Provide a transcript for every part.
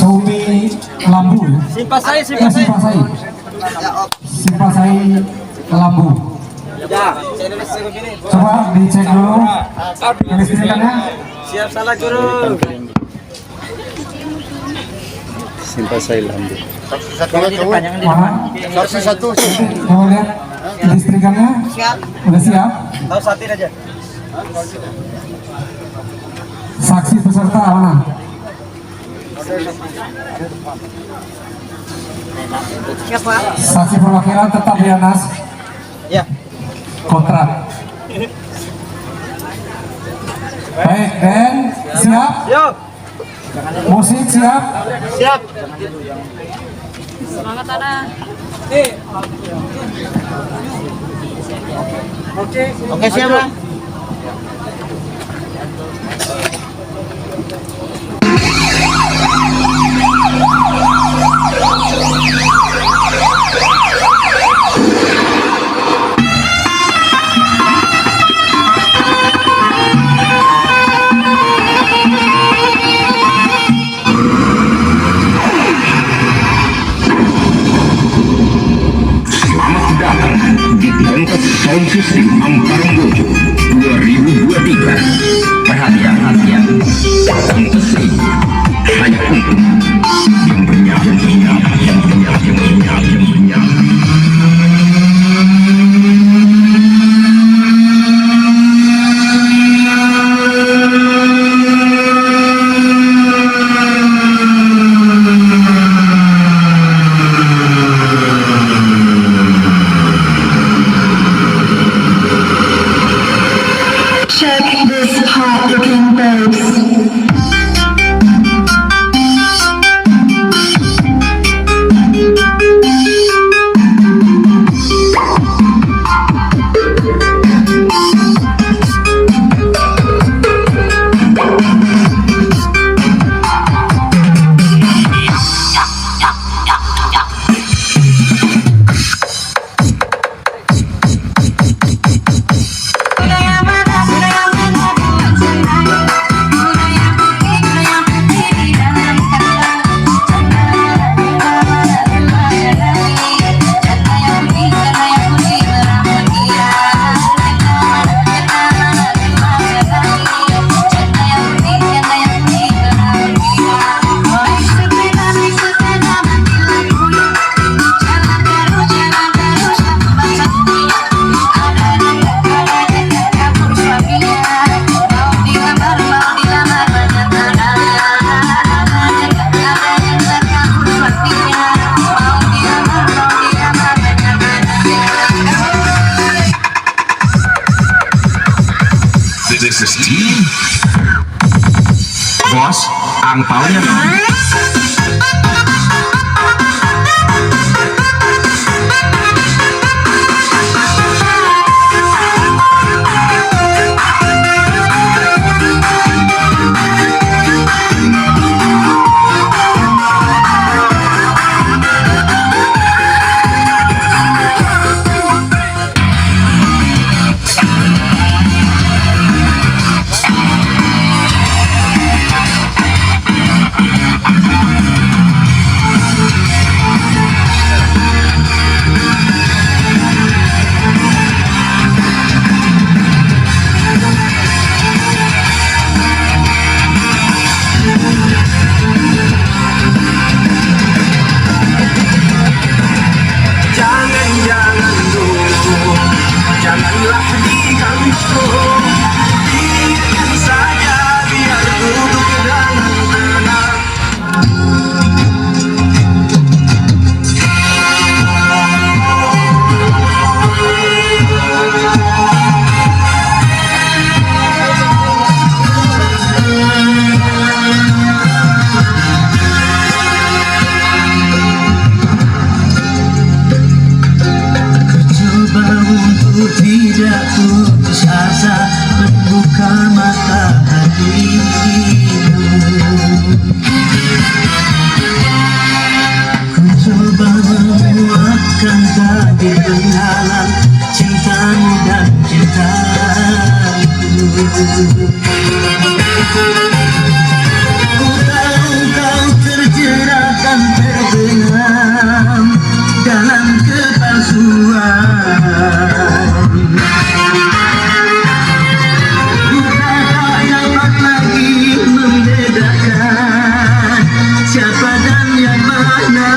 Sumi Lambu. Simpasai. Simpasai Lambu. Coba dicek dulu kelistrikannya. Siap salah guru. Simpasai Lambu. Saksi satu. Coba lihat kelistrikannya. Udah siap? Tahu satir aja. Saksi peserta mana? Siapa? Saksi perwakilan tetap di atas Ya. kontrak. Baik, dan siap? Yuk. Musik siap? Siap. Semangat anak. Oke, siap, Bang. Selamat datang di kontes sound system Ampara Mbojo 2023. Perhatian, kontes ini hanya untuk yang bernyali. Check this hot looking babes. This is team. Bos, angpaunya dong. Ku tahu kau terjadi Kita tak dapat lagi membedakan siapa dan yang mana.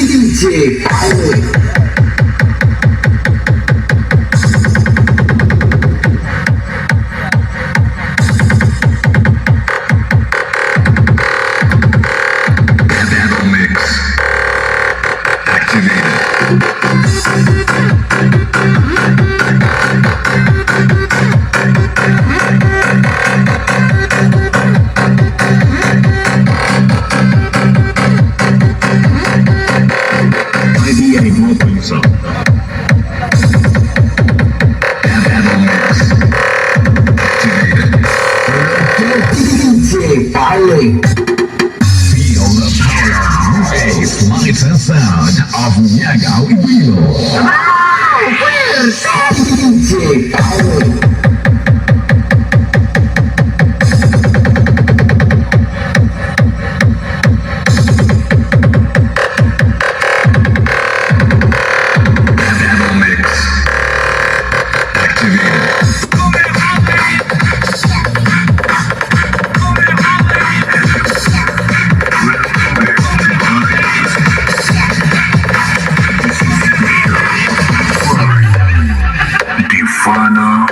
DJ Battle mix activated. IBA open zone. Battle mix activated. DJ Pilot. Feel the power of bass, lights, and sound of Nyagao Iwilo. DJ Pilot. Battle mix activated. Defana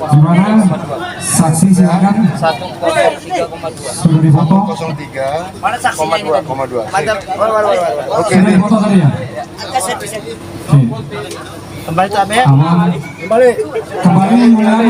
Gimana? Saksi silakan. Sudah difoto? 03,2. Mantap. Sudah difoto tadi ya? Oke. Kembali ya. Aman. Kembali mulai.